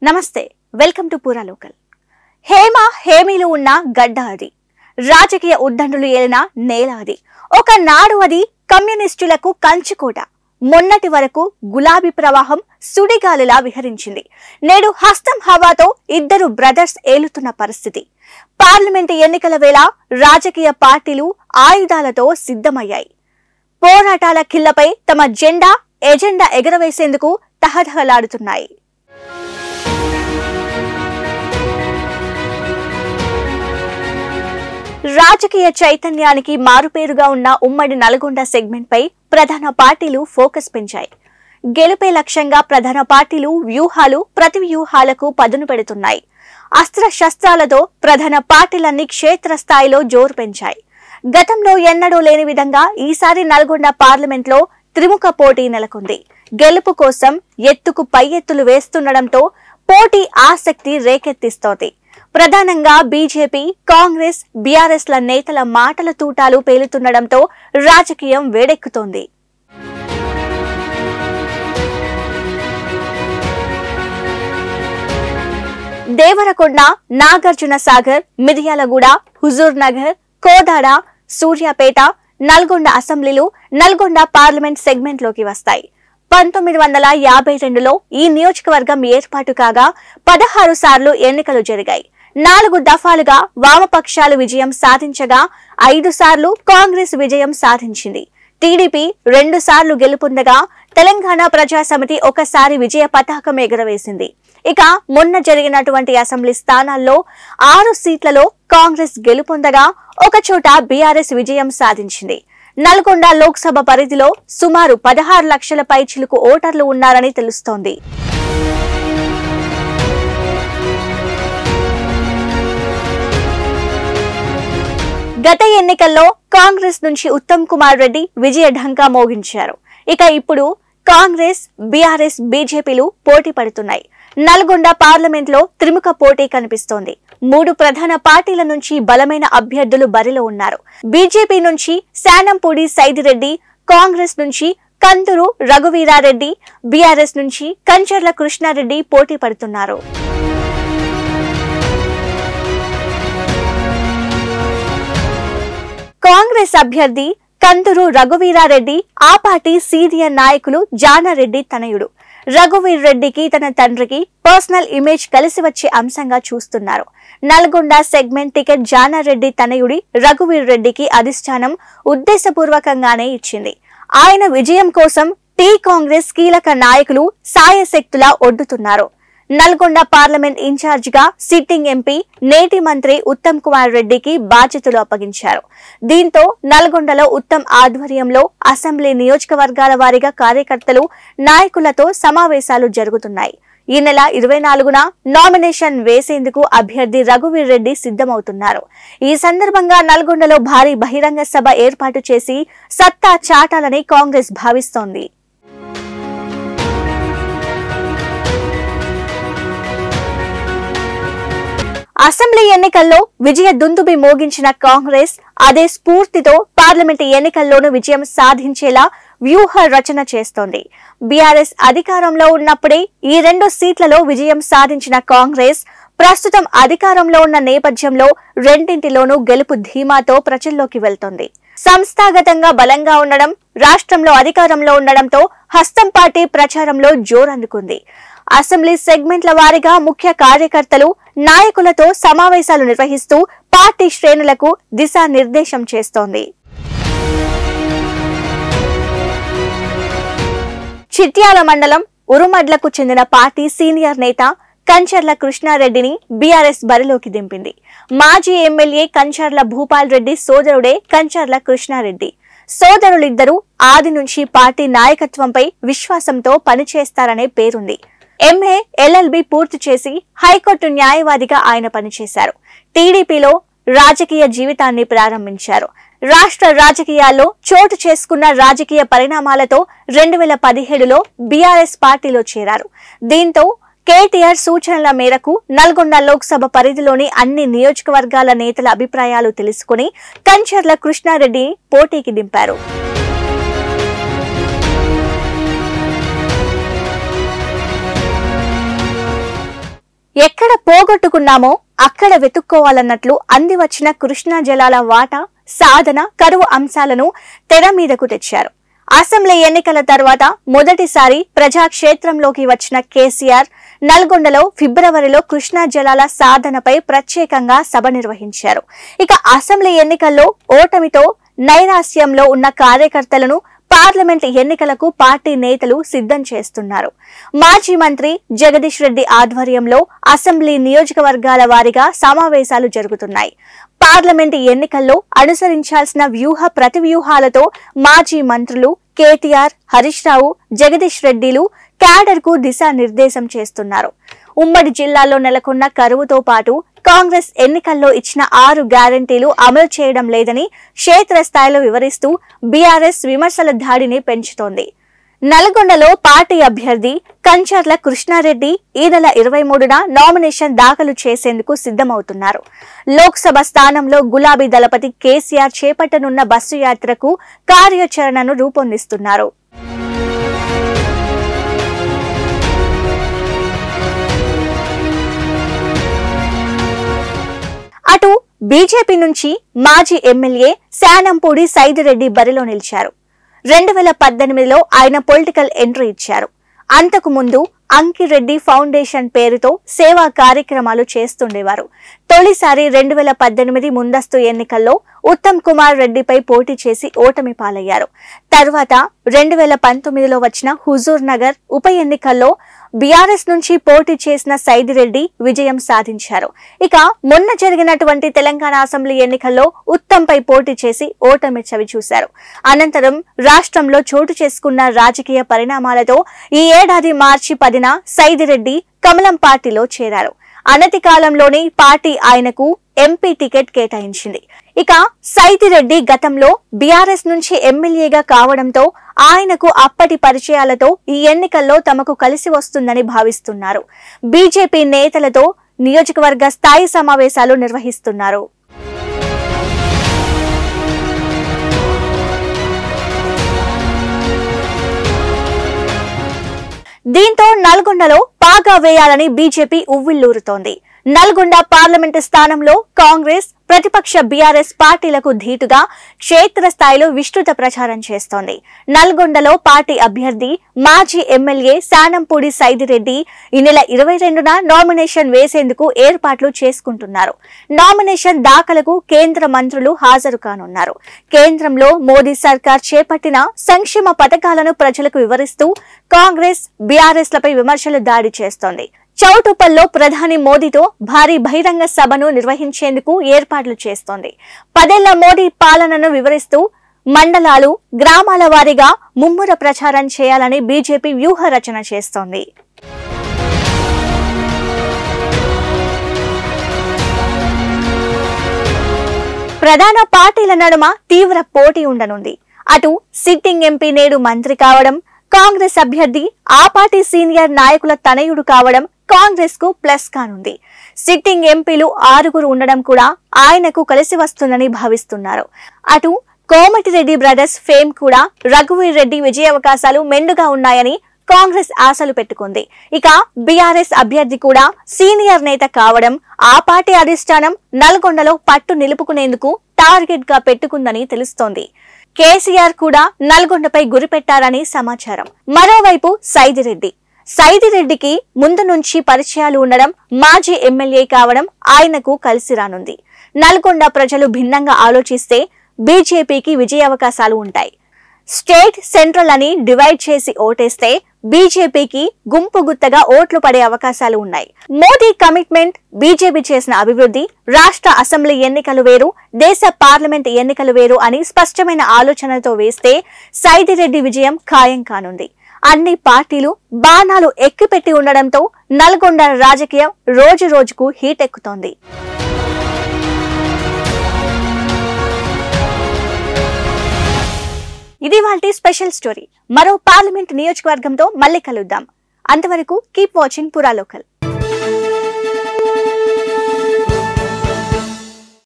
నమస్తే welcome to పూరా local. హేమీలు ఉన్న గడ్డ అది, రాజకీయ ఉద్దండులు ఏలిన నేల అది. ఒకనాడు అది కమ్యూనిస్టులకు కంచుకోట. మొన్నటి వరకు గులాబీ ప్రవాహం సుడిగాలిలా విహరించింది. నేడు హస్తం హవాతో ఇద్దరు బ్రదర్స్ ఏలుతున్న పరిస్థితి. పార్లమెంటు ఎన్నికల వేళ రాజకీయ పార్టీలు ఆయుధాలతో సిద్ధమయ్యాయి. పోరాటాల కిల్లపై తమ ఎజెండా ఎగరవేసేందుకు తహతహలాడుతున్నాయి. రాజకీయ చైతన్యానికి మారుపేరుగా ఉన్న ఉమ్మడి నల్గొండ సెగ్మెంట్ పై ప్రధాన పార్టీలు ఫోకస్ పెంచాయి. గెలుపే లక్ష్యంగా ప్రధాన పార్టీలు ప్రతి వ్యూహాలకు పదును పెడుతున్నాయి. అస్త్ర శస్త్రాలతో ప్రధాన పార్టీలన్నీ క్షేత్రస్థాయిలో జోరు పెంచాయి. గతంలో ఎన్నడూ లేని విధంగా ఈసారి నల్గొండ పార్లమెంట్ లో త్రిముఖ పోటీ నెలకొంది. గెలుపు కోసం ఎత్తుకు పై ఎత్తులు వేస్తుండటంతో పోటీ ఆసక్తి రేకెత్తిస్తోంది. ప్రధానంగా బీజేపీ, కాంగ్రెస్, బీఆర్ఎస్ ల నేతల మాటల తూటాలు పేలుతుండటంతో రాజకీయం వేడెక్కుతోంది. దేవరకొండ, నాగార్జున సాగర్, మిర్యాలగూడ, హుజూర్ నగర్, కోదాడ, సూర్యాపేట, నల్గొండ అసెంబ్లీలు నల్గొండ పార్లమెంట్ సెగ్మెంట్ లోకి వస్తాయి. 1952లో ఈ నియోజకవర్గం ఏర్పాటు కాగా 16 సార్లు ఎన్నికలు జరిగాయి. 4 దఫాలుగా వామపక్షాలు విజయం సాధించగా 5 సార్లు కాంగ్రెస్ విజయం సాధించింది. టీడీపీ 2 సార్లు గెలుపొందగా తెలంగాణ ప్రజాసమితి ఒకసారి విజయ పతాకం ఎగరవేసింది. ఇక మొన్న జరిగినటువంటి అసెంబ్లీ స్థానాల్లో 6 సీట్లలో కాంగ్రెస్ గెలుపొందగా ఒకచోట బీఆర్ఎస్ విజయం సాధించింది. నల్గొండ లోక్సభ పరిధిలో సుమారు 16 లక్షల పైచిలుకు ఓటర్లు ఉన్నారని తెలుస్తోంది. గత ఎన్నికల్లో కాంగ్రెస్ నుంచి ఉత్తమ్ కుమార్ రెడ్డి విజయ ఢంకా మోగించారు. ఇక ఇప్పుడు కాంగ్రెస్, బీఆర్ఎస్, బీజేపీలు పోటీ పడుతున్నాయి. నల్గొండ పార్లమెంట్ లో త్రిముఖ పోటీ కనిపిస్తోంది. 3 ప్రధాన పార్టీల నుంచి బలమైన అభ్యర్థులు బరిలో ఉన్నారు. బీజేపీ నుంచి శానంపూడి సైదిరెడ్డి, కాంగ్రెస్ నుంచి కందూరు రఘువీరారెడ్డి, బీఆర్ఎస్ నుంచి కంచర్ల కృష్ణారెడ్డి పోటీ పడుతున్నారు. కాంగ్రెస్ అభ్యర్థి కందూరు రఘువీరారెడ్డి ఆ పార్టీ సీనియర్ నాయకులు జానారెడ్డి తనయుడు. రఘువీర్ రెడ్డికి తన తండ్రికి పర్సనల్ ఇమేజ్ కలిసి వచ్చే అంశంగా చూస్తున్నారు. నల్గొండ సెగ్మెంట్ టికెట్ జానారెడ్డి తనయుడి రఘువీర్ రెడ్డికి అధిష్టానం ఉద్దేశపూర్వకంగానే ఇచ్చింది. ఆయన విజయం కోసం కాంగ్రెస్ కీలక నాయకులు సాయశక్తులా ఒడ్డుతున్నారు. నల్గొండ పార్లమెంట్ ఇన్ఛార్జ్ గా సిట్టింగ్ ఎంపీ, నేటి మంత్రి ఉత్తమ్ కుమార్ రెడ్డికి బాధ్యతలు అప్పగించారు. దీంతో నల్గొండలో ఉత్తమ్ ఆధ్వర్యంలో అసెంబ్లీ నియోజకవర్గాల వారీగా కార్యకర్తలు, నాయకులతో సమావేశాలు జరుగుతున్నాయి. ఈ నెల 24న నామినేషన్ వేసేందుకు అభ్యర్థి రఘువీర్ రెడ్డి సిద్ధమవుతున్నారు. ఈ సందర్భంగా నల్గొండలో భారీ బహిరంగ సభ ఏర్పాటు చేసి సత్తా చాటాలని కాంగ్రెస్ భావిస్తోంది. అసెంబ్లీ ఎన్నికల్లో విజయ దుందుబి మోగించిన కాంగ్రెస్ అదే స్ఫూర్తితో పార్లమెంటు ఎన్నికల్లోనూ విజయం సాధించేలా వ్యూహ రచన చేస్తోంది. బీఆర్ఎస్ అధికారంలో ఉన్నప్పుడే ఈ 2 సీట్లలో విజయం సాధించిన కాంగ్రెస్ ప్రస్తుతం అధికారంలో ఉన్న నేపథ్యంలో రెండింటిలోనూ గెలుపు ధీమాతో ప్రజల్లోకి వెళ్తోంది. సంస్థాగతంగా బలంగా ఉండడం, రాష్ట్రంలో అధికారంలో ఉండడంతో హస్తం పార్టీ ప్రచారంలో జోరందుకుంది. అసెంబ్లీ సెగ్మెంట్ల వారీగా ముఖ్య కార్యకర్తలు, నాయకులతో సమావేశాలు నిర్వహిస్తూ పార్టీ శ్రేణులకు దిశానిర్దేశం చేస్తోంది. చిట్యాల మండలం ఉరుమడ్లకు చెందిన పార్టీ సీనియర్ నేత కంచర్ల కృష్ణారెడ్డిని బీఆర్ఎస్ బరిలోకి దింపింది. మాజీ ఎమ్మెల్యే కంచర్ల భూపాల్ రెడ్డి సోదరుడే కంచర్ల కృష్ణారెడ్డి. సోదరులిద్దరూ ఆది నుంచి పార్టీ నాయకత్వంపై విశ్వాసంతో పనిచేస్తారనే పేరుంది. ఎంఏ, ఎల్ఎల్బి పూర్తి చేసి హైకోర్టు న్యాయవాదిగా ఆయన పనిచేశారు. టీడీపీలో రాజకీయ జీవితాన్ని ప్రారంభించారు. రాష్ట్ర రాజకీయాల్లో చోటు చేసుకున్న రాజకీయ పరిణామాలతో 2017లో బీఆర్ఎస్ పార్టీలో చేరారు. దీంతో కేటీఆర్ సూచనల మేరకు నల్గొండ లోక్సభ పరిధిలోని అన్ని నియోజకవర్గాల నేతల అభిప్రాయాలు తెలుసుకుని కంచర్ల కృష్ణారెడ్డి పోటీకి దింపారు. ఎక్కడ పోగొట్టుకున్నామో అక్కడ వెతుక్కోవాలన్నట్లు అంది వచ్చిన కృష్ణా జలాల వాటా, సాధన, కరువు అంశాలను తెర మీదకు తెచ్చారు. అసెంబ్లీ ఎన్నికల తర్వాత మొదటిసారి ప్రజాక్షేత్రంలోకి వచ్చిన కేసీఆర్ నల్గొండలో ఫిబ్రవరిలో కృష్ణా జలాల సాధనపై ప్రత్యేకంగా సభ నిర్వహించారు. ఇక అసెంబ్లీ ఎన్నికల్లో ఓటమితో నైరాస్యంలో ఉన్న కార్యకర్తలను పార్లమెంట్ ఎన్నికలకు పార్టీ నేతలు సిద్ధం చేస్తున్నారు. మాజీ మంత్రి జగదీష్ రెడ్డి ఆధ్వర్యంలో అసెంబ్లీ నియోజకవర్గాల వారీగా సమావేశాలు జరుగుతున్నాయి. పార్లమెంట్ ఎన్నికల్లో అనుసరించాల్సిన వ్యూహ ప్రతివ్యూహాలతో మాజీ మంత్రులు కేటీఆర్, హరీష్ రావు, జగదీష్ రెడ్డిలు క్యాడర్ కు దిశానిర్దేశం చేస్తున్నారు. ఉమ్మడి జిల్లాలో నెలకొన్న కరువుతో పాటు కాంగ్రెస్ ఎన్నికల్లో ఇచ్చిన 6 గ్యారంటీలు అమలు చేయడం లేదని క్షేత్రస్థాయిలో వివరిస్తూ బీఆర్ఎస్ విమర్శల దాడిని పెంచుతోంది. నల్గొండలో పార్టీ అభ్యర్థి కంచర్ల కృష్ణారెడ్డి ఈ నెల 23న నామినేషన్ దాఖలు చేసేందుకు సిద్ధమవుతున్నారు. లోక్సభ స్థానంలో గులాబీ దళపతి కేసీఆర్ చేపట్టనున్న బస్సు యాత్రకు కార్యాచరణను రూపొందిస్తున్నారు. అటు బీజేపీ నుంచి మాజీ ఎమ్మెల్యే శానంపూడి సైదిరెడ్డి బరిలో నిలిచారు. 2018లో ఆయన పొలిటికల్ ఎంట్రీ ఇచ్చారు. అంతకు ముందు అంకిరెడ్డి ఫౌండేషన్ పేరుతో సేవా కార్యక్రమాలు చేస్తుండేవారు. తొలిసారి 2018 ముందస్తు ఎన్నికల్లో ఉత్తమ్ కుమార్ రెడ్డిపై పోటీ చేసి ఓటమి పాలయ్యారు. తర్వాత 2019లో వచ్చిన హుజూర్ నగర్ ఉప ఎన్నికల్లో బీఆర్ఎస్ నుంచి పోటీ చేసిన సైదిరెడ్డి విజయం సాధించారు. ఇక మొన్న జరిగినటువంటి తెలంగాణ అసెంబ్లీ ఎన్నికల్లో ఉత్తమ్ పై పోటీ చేసి ఓటమి చవిచూశారు. అనంతరం రాష్ట్రంలో చోటు చేసుకున్న రాజకీయ పరిణామాలతో ఈ ఏడాది మార్చి 10న సైదిరెడ్డి కమలం పార్టీలో చేరారు. అనతి కాలంలోనే పార్టీ ఆయనకు ఎంపీ టికెట్ కేటాయించింది. ఇక సైదిరెడ్డి గతంలో బీఆర్ఎస్ నుంచి ఎమ్మెల్యేగా కావడంతో ఆయనకు అప్పటి పరిచయాలతో ఈ ఎన్నికల్లో తమకు కలిసి వస్తుందని భావిస్తున్నారు. బీజేపీ నేతలతో నియోజకవర్గ స్థాయి సమావేశాలు నిర్వహిస్తున్నారు. దీంతో నల్గొండలో పాగా వేయాలని బీజేపీ ఉవ్విళ్లూరుతోంది. నల్గొండ పార్లమెంటు స్థానంలో కాంగ్రెస్, ప్రతిపక్ష బీఆర్ఎస్ పార్టీలకు ధీటుగా క్షేత్రస్థాయిలో విస్తృత ప్రచారం చేస్తోంది. నల్గొండలో పార్టీ అభ్యర్థి మాజీ ఎమ్మెల్యే శానంపూడి సైదిరెడ్డి ఈ నెల 22న నామినేషన్ వేసేందుకు ఏర్పాట్లు చేసుకుంటున్నారు. నామినేషన్ దాఖలకు కేంద్ర మంత్రులు హాజరు కానున్నారు. కేంద్రంలో మోదీ సర్కార్ చేపట్టిన సంక్షేమ పథకాలను ప్రజలకు వివరిస్తూ కాంగ్రెస్, బీఆర్ఎస్ లపై విమర్శలు దాడి చేస్తోంది. చౌటుప్పల్లో ప్రధాని మోదీతో భారీ బహిరంగ సభను నిర్వహించేందుకు ఏర్పాట్లు చేస్తోంది. 10 ఏళ్ల మోదీ పాలనను వివరిస్తూ మండలాలు, గ్రామాల వారీగా ముమ్మర ప్రచారం చేయాలని బీజేపీ వ్యూహ రచన చేస్తోంది. ప్రధాన పార్టీల నడుమ తీవ్ర పోటీ ఉండనుంది. అటు సిట్టింగ్ ఎంపీ నేడు మంత్రి కావడం, కాంగ్రెస్ అభ్యర్థి ఆ పార్టీ సీనియర్ నాయకుల తనయుడు కావడం కాంగ్రెస్ కు ప్లస్ కానుంది. సిట్టింగ్ ఎంపీలు 6 ఉండడం కూడా ఆయనకు కలిసి వస్తుందని భావిస్తున్నారు. అటు కోమటిరెడ్డి బ్రదర్స్ ఫేమ్ కూడా రఘువీర్ రెడ్డి విజయావకాశాలు మెండుగా ఉన్నాయని కాంగ్రెస్ ఆశలు పెట్టుకుంది. ఇక బీఆర్ఎస్ అభ్యర్థి కూడా సీనియర్ నేత కావడం ఆ పార్టీ అధిష్టానం నల్గొండలో పట్టు నిలుపుకునేందుకు టార్గెట్ గా పెట్టుకుందని తెలుస్తోంది. కేసీఆర్ కూడా నల్గొండపై గురిపెట్టారని సమాచారం. మరోవైపు సైదిరెడ్డికి ముందు నుంచి పరిచయాలు ఉండడం, మాజీ ఎమ్మెల్యే కావడం ఆయనకు కలిసి రానుంది. నల్గొండ ప్రజలు భిన్నంగా ఆలోచిస్తే బీజేపీకి విజయావకాశాలు ఉంటాయి. స్టేట్, సెంట్రల్ అని డివైడ్ చేసి ఓటేస్తే బీజేపీకి గుంపు గుత్తగా ఓట్లు పడే అవకాశాలు ఉన్నాయి. మోదీ కమిట్మెంట్, బీజేపీ చేసిన అభివృద్ధి, రాష్ట్ర అసెంబ్లీ ఎన్నికలు వేరు, దేశ పార్లమెంట్ ఎన్నికలు వేరు అని స్పష్టమైన ఆలోచనలతో వేస్తే సైదిరెడ్డి విజయం ఖాయం కానుంది. అన్ని పార్టీలు బాణాలు ఎక్కిపెట్టి ఉండడంతో నల్గొండ రాజకీయం రోజు రోజుకు హీట్ ఎక్కుతోంది. ఇది వాల్టి స్పెషల్ స్టోరీ. మరో పార్లమెంట్ నియోజకవర్గంతో మళ్ళీ కలుద్దాం. అంతవరకు కీప్ వాచింగ్ పురా లోకల్.